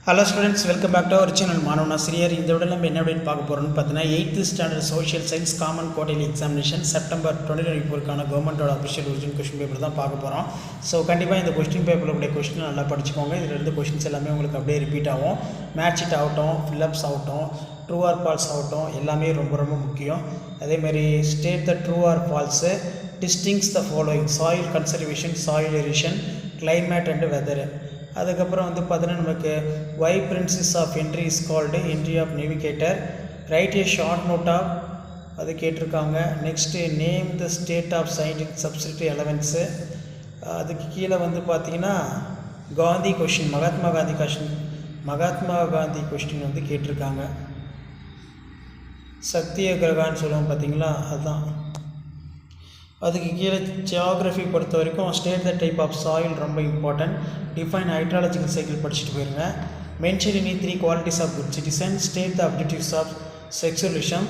Hello students, welcome back to our channel. மாணவன் ஆசிரியர் இந்த விட நம்ம என்ன அப்படின்னு பார்க்க போகிறோம்னு பார்த்தீங்கன்னா 8th standard social science common quarterly examination September 2024 கவர்மெண்ட்டோட அஃபிஷியல் ஒரிஜினல் கொஸ்டின் பேப்பர் தான் பார்க்க போகிறோம். ஸோ கண்டிப்பாக இந்த கொஸ்டின் பேப்பரில் உடைய கொஸ்டின் நல்லா படிச்சுக்கோங்க. இதில் இருந்து கொஸ்டின்ஸ் எல்லாமே உங்களுக்கு அப்படியே ரிப்பீட் ஆகும். மேட்ச் இட் ஆகட்டும், ஃபில்லப்ஸ் ஆகட்டும், ட்ரூ ஆர் ஃபால்ஸ் ஆகட்டும், எல்லாமே ரொம்ப ரொம்ப முக்கியம். அதேமாதிரி state the true or false, distinguish the following: soil conservation, soil erosion, climate and weather. அதுக்கப்புறம் வந்து பார்த்தீங்கன்னா நமக்கு why princess of entry is called entry of navigator, write a short note of அது கேட்டிருக்காங்க. Next name the state of scientific substitute allowance. அதுக்கு கீழே வந்து பார்த்திங்கன்னா காந்தி கொஷின், மகாத்மா காந்தி கொஸ்டின் வந்து கேட்டிருக்காங்க. சத்தியகிரகான்னு சொல்லுவோம் பார்த்தீங்களா, அதுதான். அதுக்கு கீழே ஜியாகிரஃபி பொறுத்த வரைக்கும் state the type of soil ரொம்ப இம்பார்ட்டன்ட். டிஃபைன் ஹைட்ராலஜிக்கல் சைக்கிள் படிச்சுட்டு போயிருங்க. Mention any 3 qualities of good citizen. State the objectives of socialism.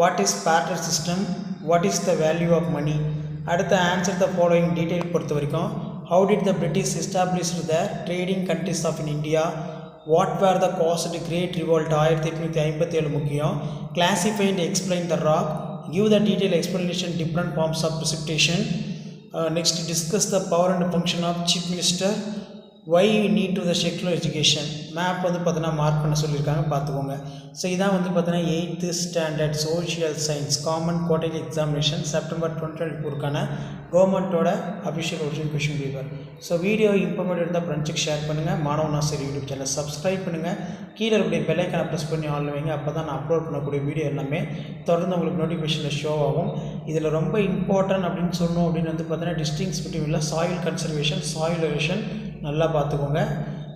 What is barter system, what is the value of money. அடுத்த answer the following detail பொறுத்த வரைக்கும் how did the British established the trading countries of in India, what were the cause great revolt 1857 முக்கியம். Classify and explain the rock, give the detailed explanation different forms of precipitation. Next, discuss the power and function of chief minister, why you need to the secular education. Map வந்து பார்த்தீங்கன்னா mark பண்ண சொல்லியிருக்காங்க, பார்த்துக்கோங்க. So இதான் வந்து பார்த்தீங்கன்னா 8th standard social science common quarterly examination September 2024 கவர்மெண்ட்டோட official original question paper. So video informative இருந்தால் ஃப்ரெண்ட்ஸுக்கு ஷேர் பண்ணுங்கள். மாணவன் ஆசிரியர் யூடியூப் சேனல் சப்ஸ்கிரைப் பண்ணுங்கள். கீழே இருக்கக்கூடிய பெல் ஐக்கானை ப்ரெஸ் பண்ணி ஆன் வைங்க. அப்போ தான் நான் அப்லோட் பண்ணக்கூடிய வீடியோ எல்லாமே தொடர்ந்து உங்களுக்கு நோட்டிஃபிகேஷனில் ஷோ ஆகும். இதில் ரொம்ப இம்பார்ட்டன்ட் அப்படின்னு சொன்னோம் அப்படின்னு வந்து பார்த்தீங்கன்னா டிஸ்டிங்ஸ் between soil conservation, soil erosion நல்லா பார்த்துக்கோங்க.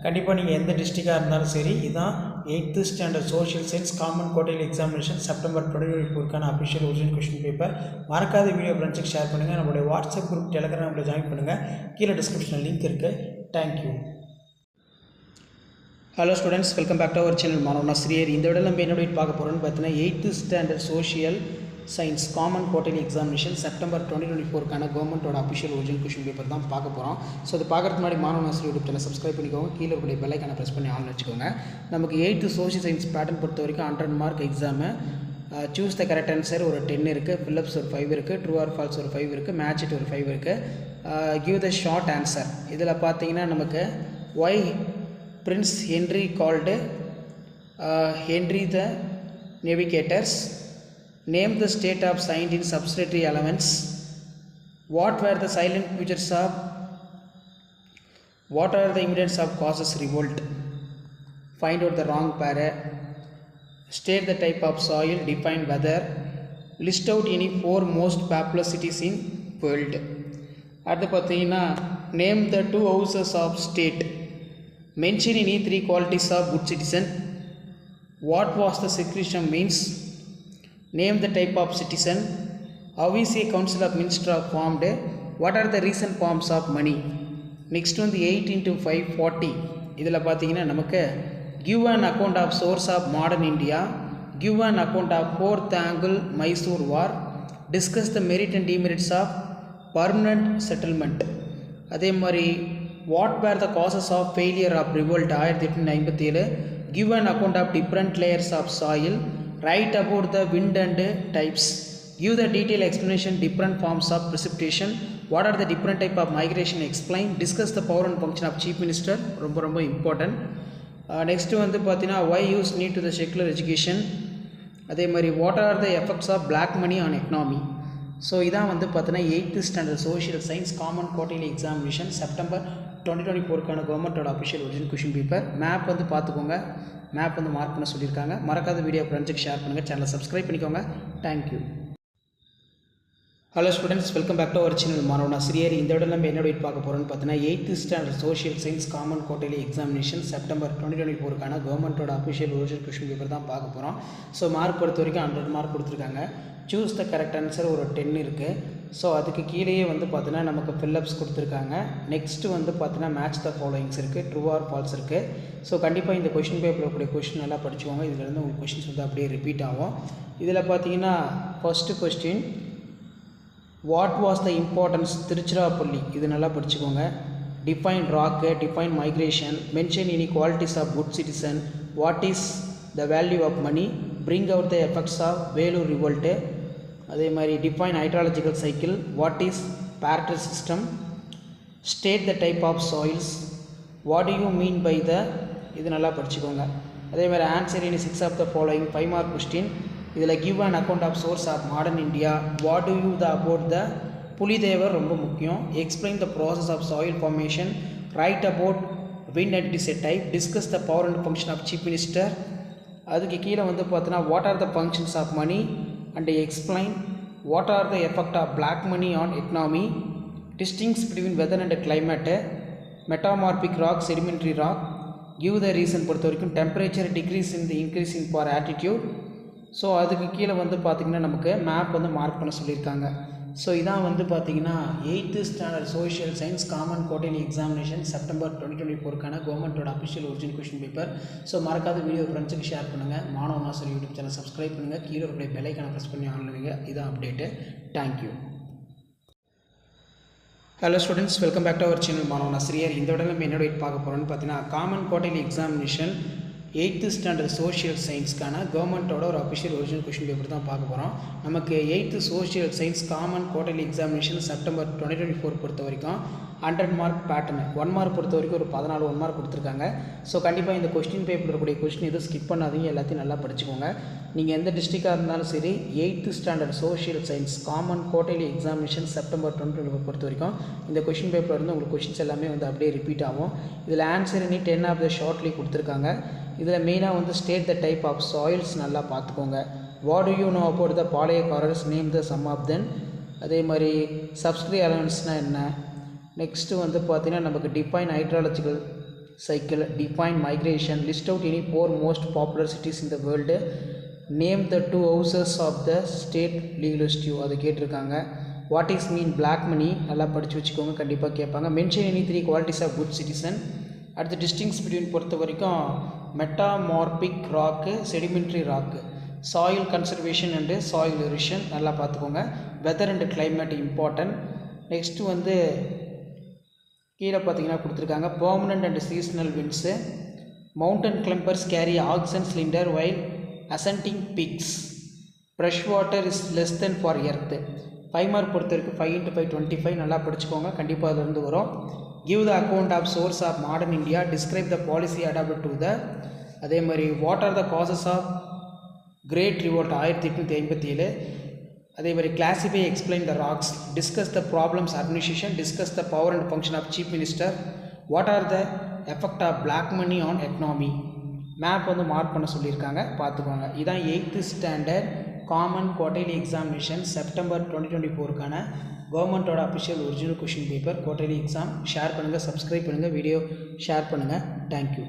கண்டிப்பாக நீங்கள் எந்த டிஸ்ட்ரிக்டாக இருந்தாலும் சரி, இதுதான் 8th standard social science common quarterly examination September 2024 official original question paper. மறக்காத வீடியோ ஃப்ரெண்ட்ஸுக்கு ஷேர் பண்ணுங்கள். நம்மளுடைய வாட்ஸ்அப் குரூப், டெலிகிராமில் ஜாயின் பண்ணுங்கள். கீழே டிஸ்கிரிப்ஷனில் லிங்க் இருக்குது. Thank you. Hello students, welcome back to our channel Maanavan Aasiriyar. இந்த விட நம்ம என்ன பார்க்க போகிறோம்னு பார்த்தீங்கன்னா 8th standard social science common quarterly examination September 2024 கவர்மெண்ட்டோட அஃபிஷியல் ஒரிஜினல் கொஸ்டின் பேப்பர் தான் பார்க்க போகிறோம். ஸோ அது பார்க்குறதுக்கு முன்னாடி மாணவன் ஆசிரியர் யூடியூப் சேனல் சப்ஸ்கிரைப் பண்ணிக்கோங்க. கீழே இருக்கக்கூடிய பெல் ஐக்கானை ப்ரெஸ் பண்ணி ஆன் வச்சுக்கோங்க. நமக்கு 8th சோஷியல் சயின்ஸ் பேட்டர்ன் பொறுத்த வரைக்கும் 100 mark exam. Choose the correct answer ஒரு 10 இருக்குது, ஃபில்லப்ஸ் ஒரு 5 இருக்குது, ட்ரூ ஆர் ஃபால்ஸ் ஒரு 5 இருக்குது, மேட்ச் இட் ஒரு 5 இருக்குது. Give the short answer. இதில் பார்த்தீங்கன்னா நமக்கு why Prince Henry called Henry the navigators, name the state of science in subsidiary elements, what were the silent futures of, what are the evidence of causes revolt, find out the wrong para, state the type of soil, define weather, list out any 4 most populous cities in world. அடுத்து பார்த்தீங்கன்னா name the 2 houses of state, mention any 3 qualities of good citizen, what was the secretion means, name the type of citizen, how is a council of minister formed, what are the recent forms of money. Next வந்து 8 into 5 40. இதில் பார்த்தீங்கன்னா நமக்கு give an account of source of modern India, give an account of 4th angle Mysore war, discuss the merit and demerits of permanent settlement. அதே மாதிரி what were the causes of failure of revolt 1857, give an account of different layers of soil, write about the wind and types, give the detailed explanation different forms of precipitation, what are the different type of migration, explain, discuss the power and function of chief minister, ரொம்ப ரொம்ப important. Next வந்து பார்த்தீங்கன்னா why use need to the secular education, அதே மாதிரி what are the effects of black money on economy. So இதான் வந்து பார்த்தீங்கன்னா 8th standard social science common quarterly examination September 2024 கவர்மெண்ட்டோட official original question paper. Map வந்து பார்த்துக்கோங்க, மேப் வந்து mark பண்ண சொல்லியிருக்காங்க. மறக்காத வீடியோ ஃப்ரெண்ட்ஸுக்கு ஷேர் பண்ணுங்கள், சேனலை சப்ஸ்கிரைப் பண்ணிக்கோங்க. Thank you. Hello students, welcome back to our channel Maanavan Aasiriyar. இந்த விட நம்ம என்ன பார்க்க போகிறோம்னு பார்த்தீங்கன்னா 8th standard social science common quarterly examination September 2024 கவர்மெண்ட்டோட அஃபிஷியல் ஒரிஜினல் கொஷின் பேப்பர் தான் பார்க்க போகிறோம். ஸோ மார்க் பொறுத்த வரைக்கும் 100 மார்க் கொடுத்துருக்காங்க. சூஸ் த கரெக்ட் ஆன்சர் ஒரு 10 இருக்குது. ஸோ அதுக்கு கீழேயே வந்து பார்த்தீங்கன்னா நமக்கு ஃபில்லப்ஸ் கொடுத்துருக்காங்க. நெக்ஸ்ட்டு வந்து பார்த்தீங்கன்னா மேட்ச் த ஃபாலோயிங்ஸ் இருக்குது, ட்ரூ ஆர் ஃபால்ஸ் இருக்குது. ஸோ கண்டிப்பாக இந்த கொஷின் பேப்பரில் கூடிய கொஷின் நல்லா படிச்சுக்கோங்க. இதிலேருந்து உங்களுக்கு கொஷின்ஸ் வந்து அப்படியே ரிப்பீட் ஆகும். இதில் பார்த்தீங்கன்னா first question what was the importance Tiruchirappalli, இது நல்லா படிச்சுக்கோங்க. define rock, define migration, mention inequalities of good citizen, what is the value of money, bring out the effects of Vellore revolt, அதே மாதிரி define hydrological cycle, what is Pareto system, state the type of soils, what do you mean by the, இது நல்லா படிச்சுக்கோங்க. அதே மாதிரி answer in 6 of the following 5 mark question. இதில் give an account of source of modern India, what do you the about the Pulithevar ரொம்ப முக்கியம், explain the process of soil formation, write about wind and it is a type, discuss the power and function of chief minister. அதுக்கு கீழே வந்து பார்த்தீங்கன்னா what are the functions of money and explain what are the effect of black money on economy, distinguish between weather and climate, metamorphic rock, sedimentary rock, give the reason பொறுத்த வரைக்கும் temperature decrease in the increase in for altitude. So அதுக்கு கீழே வந்து பார்த்திங்கன்னா நமக்கு map வந்து mark பண்ண சொல்லியிருக்காங்க. ஸோ இதான் வந்து பார்த்திங்கன்னா 8th standard social science common quarterly examination September 2024க்கான கவர்மெண்ட்டோட official original question paper. So மறக்காத வீடியோ ஃப்ரெண்ட்ஸுக்கு ஷேர் பண்ணுங்கள். Manava Nassar YouTube channel subscribe பண்ணுங்கள். கீழே இருக்கிற பெல் ஐக்கானை ப்ரெஸ் பண்ணி ஆன் பண்ணுங்க. இதான் update. Thank you. Hello students, welcome back to our channel Manava Nasar. இந்த விட நம்ம என்னோட பார்க்க போகிறோன்னு பார்த்தீங்கன்னா common quarterly examination 8th standard social சயின்ஸ்க்கான கவர்மெண்ட்டோட ஒரு அஃபிஷியல் ஒரிஜினல் கொஸ்டின் பேப்பர் தான் பார்க்க போகிறோம். நமக்கு 8th social science common quarterly examination September 2024 பொறுத்த வரைக்கும் 100 மார்க் பேட்டர்னு 1 மார்க் பொறுத்த வரைக்கும் ஒரு 14 1 மார்க் கொடுத்துருக்காங்க. ஸோ கண்டிப்பாக இந்த கொஸ்டின் பேப்பர் இருக்கக்கூடிய கொஸ்டின் எதுவும் ஸ்கிப் பண்ணாதீங்க, எல்லாத்தையும் நல்லா படிச்சுக்கோங்க. நீங்கள் எந்த டிஸ்ட்ரிக்டாக இருந்தாலும் சரி 8th standard social science common quarterly examination September 2024 பொறுத்த வரைக்கும் இந்த கொஸ்டின் பேப்பர் வந்து உங்களுக்கு கொஸ்டின்ஸ் எல்லாமே வந்து அப்படியே ரிப்பீட் ஆகும். இதில் ஆன்சர் இனி 10 ஆஃப் த ஷார்ட்லி கொடுத்துருக்காங்க. இதில் மெயினாக வந்து state the type of soils நல்லா பார்த்துக்கோங்க. What do you know about the Palayakkarars, name the some of them. அதே மாதிரி சப்சிடி அலவன்ஸ்னால் என்ன. நெக்ஸ்ட்டு வந்து பார்த்திங்கன்னா நமக்கு define hydrological cycle, define migration, list out any 4 most popular cities in the world, name the 2 houses of the state legislature, அது கேட்டிருக்காங்க. What is mean black money, நல்லா படித்து வச்சுக்கோங்க, கண்டிப்பாக கேட்பாங்க. Mention any 3 qualities of good citizen. அடுத்து distinguish between பொறுத்த வரைக்கும் metamorphic rock, sedimentary rock, soil conservation and soil erosion நல்லா பார்த்துக்கோங்க. Weather and climate important. Next வந்து கீழே பார்த்தீங்கன்னா கொடுத்துருக்காங்க permanent and seasonal winds, mountain climbers carry oxygen cylinder while ascending peaks, fresh water is less than for earth. 5 mark பொறுத்த வரைக்கும் 5 × 5 25 நல்லா படிச்சுக்கோங்க, கண்டிப்பாக அதுலேருந்து வரும். Give the account of source of modern India, describe the policy adopted to the. அதே மாதிரி what are the causes of great revolt 1857. அதே மாதிரி classify explain the rocks, discuss the problems administration, discuss the power and function of chief minister, what are the effect of black money on economy. Map வந்து mark பண்ண சொல்லியிருக்காங்க, பார்த்துக்கோங்க. இதான் 8th standard common quarterly examination September 2024க்கான கவர்மெண்ட்டோட official original question paper quarterly exam. Share பண்ணுங்கள், subscribe பண்ணுங்கள், video share பண்ணுங்கள். தேங்க்யூ.